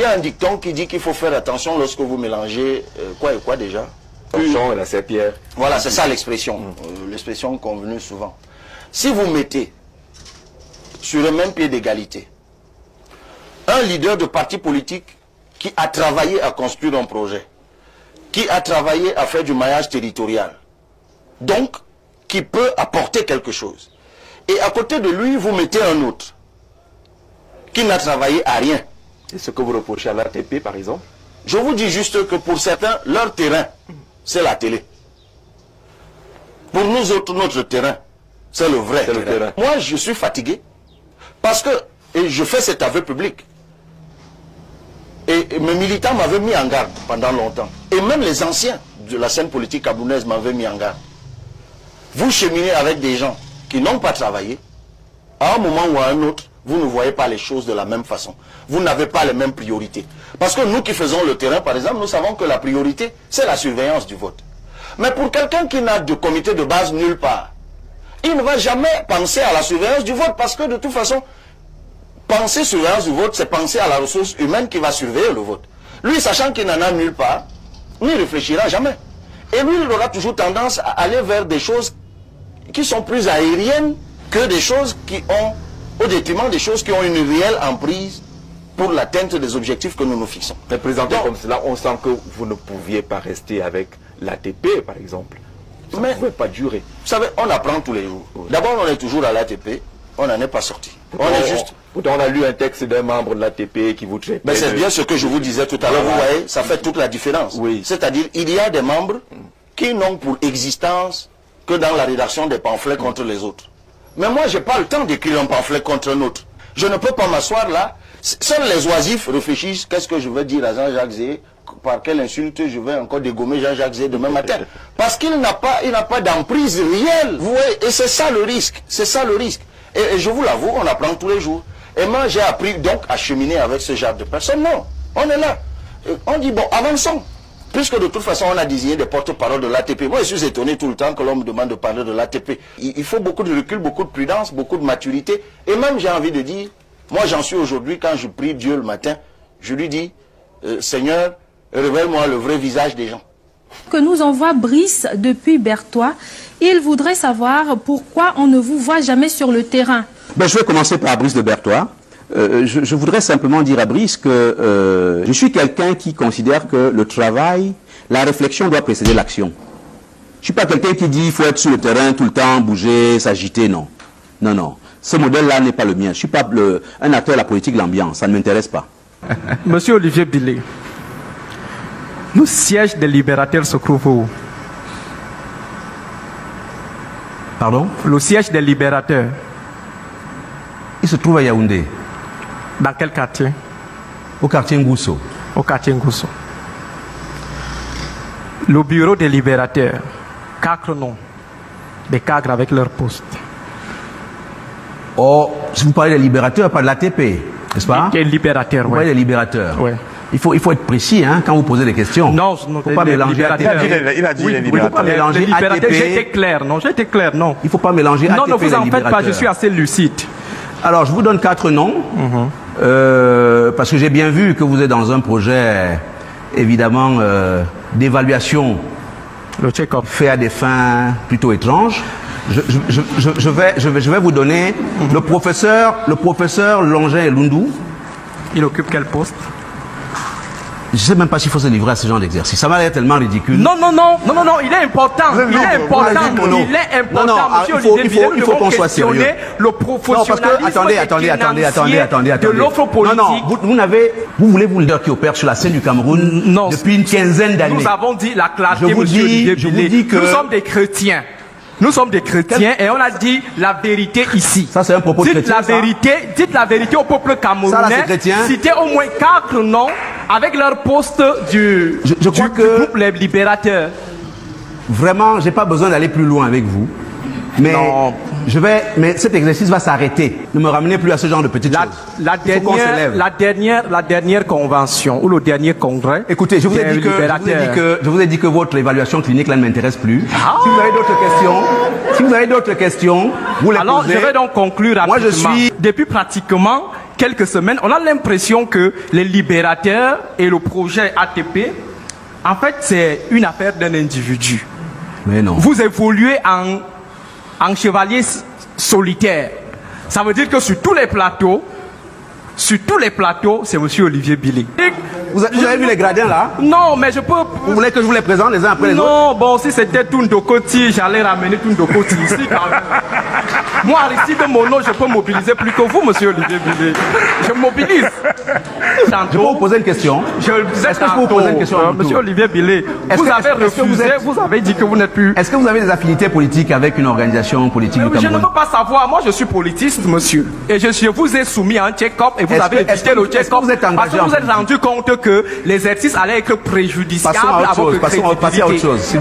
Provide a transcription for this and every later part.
a un dicton qui dit qu'il faut faire attention lorsque vous mélangez quoi et quoi déjà? Jean et la serpillère. Voilà, c'est ça l'expression. L'expression convenue souvent. Si vous mettez sur le même pied d'égalité un leader de parti politique qui a travaillé à construire un projet, qui a travaillé à faire du maillage territorial, donc qui peut apporter quelque chose, et à côté de lui, vous mettez un autre qui n'a travaillé à rien. Et ce que vous reprochez à l'ATP, par exemple? Je vous dis juste que pour certains, leur terrain, c'est la télé. Pour nous autres, notre terrain, c'est le vrai terrain. Moi, je suis fatigué parce que, et je fais cet aveu public, et mes militants m'avaient mis en garde pendant longtemps. Et même les anciens de la scène politique gabonaise m'avaient mis en garde. Vous cheminez avec des gens qui n'ont pas travaillé. À un moment ou à un autre, vous ne voyez pas les choses de la même façon. Vous n'avez pas les mêmes priorités. Parce que nous qui faisons le terrain, par exemple, nous savons que la priorité, c'est la surveillance du vote. Mais pour quelqu'un qui n'a de comité de base nulle part, il ne va jamais penser à la surveillance du vote parce que de toute façon, penser surveillance du vote, c'est penser à la ressource humaine qui va surveiller le vote. Lui, sachant qu'il n'en a nulle part, n'y réfléchira jamais. Et lui, il aura toujours tendance à aller vers des choses qui sont plus aériennes que des choses qui ont, au détriment des choses qui ont une réelle emprise pour l'atteinte des objectifs que nous nous fixons. Mais présenté comme cela, on sent que vous ne pouviez pas rester avec l'ATP, par exemple. Ça ne pouvait pas durer. Vous savez, on apprend tous les jours. D'abord, on est toujours à l'ATP, on n'en est pas sorti. On a lu un texte d'un membre de l'ATP qui vous traitait. Mais c'est bien ce que je vous disais tout à l'heure, vous voyez, ça fait toute la différence. Oui. C'est-à-dire, il y a des membres qui n'ont pour existence que dans la rédaction des pamphlets contre les autres. Mais moi, je n'ai pas le temps d'écrire un pamphlet contre un autre. Je ne peux pas m'asseoir là. Seuls les oisifs réfléchissent, qu'est-ce que je vais dire à Jean-Jacques Zé, par quelle insulte je vais encore dégommer Jean-Jacques Zé demain matin. Parce qu'il n'a pas d'emprise réelle. Vous voyez, et c'est ça le risque. C'est ça le risque. Et je vous l'avoue, on apprend tous les jours. Et moi, j'ai appris donc à cheminer avec ce genre de personnes. Non, on est là. Et on dit, bon, avançons. Puisque de toute façon, on a désigné des porte-parole de l'ATP. Moi, je suis étonné tout le temps que l'on me demande de parler de l'ATP. Il faut beaucoup de recul, beaucoup de prudence, beaucoup de maturité. Et même, j'ai envie de dire, moi, j'en suis aujourd'hui, quand je prie Dieu le matin, je lui dis, Seigneur, révèle-moi le vrai visage des gens. Que nous envoie Brice depuis Berthois. Il voudrait savoir pourquoi on ne vous voit jamais sur le terrain. Ben, je vais commencer par Brice de Berthois. Je voudrais simplement dire à Brice que je suis quelqu'un qui considère que le travail, la réflexion doit précéder l'action. Je ne suis pas quelqu'un qui dit qu'il faut être sur le terrain tout le temps, bouger, s'agiter, non. Non, non. Ce modèle-là n'est pas le mien. Je ne suis pas un acteur de la politique de l'ambiance. Ça ne m'intéresse pas. Monsieur Olivier Billet, le siège des libérateurs se trouve où? Pardon? Le siège des libérateurs. Il se trouve à Yaoundé. Dans quel quartier? Au quartier Ngousso. Au quartier Ngousso. Le bureau des libérateurs, 4 noms, des cadres avec leur poste. Oh, si vous parlez des libérateurs, pas de l'ATP, n'est-ce pas? Des libérateurs, oui. Vous parlez des libérateurs. Oui. Il faut être précis hein, quand vous posez des questions. Non, il ne faut pas mélanger ATP. Il a dit les libérateurs. Il ne faut pas mélanger les libérateurs. ATP. J'étais clair, non? J'étais clair, non? Il ne faut pas mélanger ATP non, ne vous en et faites pas, je suis assez lucide. Alors, je vous donne 4 noms, parce que j'ai bien vu que vous êtes dans un projet, évidemment, d'évaluation fait à des fins plutôt étranges. Je vais vous donner le professeur Longin Lundou. Il occupe quel poste? Je ne sais même pas s'il faut se livrer à ce genre d'exercice. Ça m'a l'air tellement ridicule. Non, il est important. Il est important. Il faut qu'on soit sérieux. Le professionnalisme de l'offre politique. Non, vous voulez vous le dire qui opère sur la scène du Cameroun depuis une quinzaine d'années. Nous avons dit la clarté, monsieur Olivier Billet. Nous sommes des chrétiens. Nous sommes des chrétiens et on a dit la vérité ici. Ça, c'est un propos de chrétien. Dites la vérité au peuple camerounais. Citez au moins 4 noms avec leur poste du groupe Les Libérateurs. Vraiment, j'ai pas besoin d'aller plus loin avec vous. Mais mais cet exercice va s'arrêter. Ne me ramenez plus à ce genre de petites choses. La dernière convention ou le dernier congrès. Écoutez, je vous ai dit que votre évaluation clinique là ne m'intéresse plus. Si vous avez d'autres questions, vous les posez. Alors je vais donc conclure rapidement. Depuis pratiquement quelques semaines, on a l'impression que les libérateurs et le projet ATP, en fait, c'est une affaire d'un individu. Mais non. Vous évoluez en chevalier solitaire. Ça veut dire que sur tous les plateaux, c'est M. Olivier Billy. Vous avez vu les gradins là? Non, mais je peux... Vous voulez que je vous les présente les uns après les autres? Non, bon, si c'était Tundokoti, j'allais ramener Tundokoti ici quand même. Moi, Aristide de mon nom, je peux mobiliser plus que vous, M. Olivier Billy. Je mobilise. Je peux vous poser une question? Est-ce que je peux vous poser une question à M. Olivier Billy, vous avez refusé, vous avez dit que vous n'êtes plus... Est-ce que vous avez des affinités politiques avec une organisation politique du Cameroun? Je ne veux pas savoir. Moi, je suis politiste, monsieur. Et je vous ai soumis à un check-up et vous avez évité le check-up parce que vous êtes rendu compte que l'exercice allait être préjudiciable à votre crédibilité. Passons à autre chose.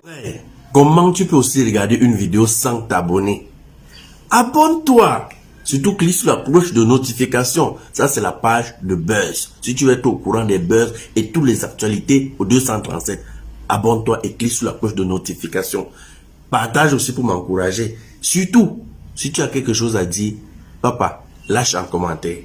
Comment tu peux aussi regarder une vidéo sans t'abonner? Abonne-toi! Surtout clique sur la cloche de notification. Ça, c'est la page de Buzz. Si tu veux être au courant des buzz et toutes les actualités au 237, abonne-toi et clique sur la cloche de notification. Partage aussi pour m'encourager. Surtout, si tu as quelque chose à dire, papa, lâche un commentaire.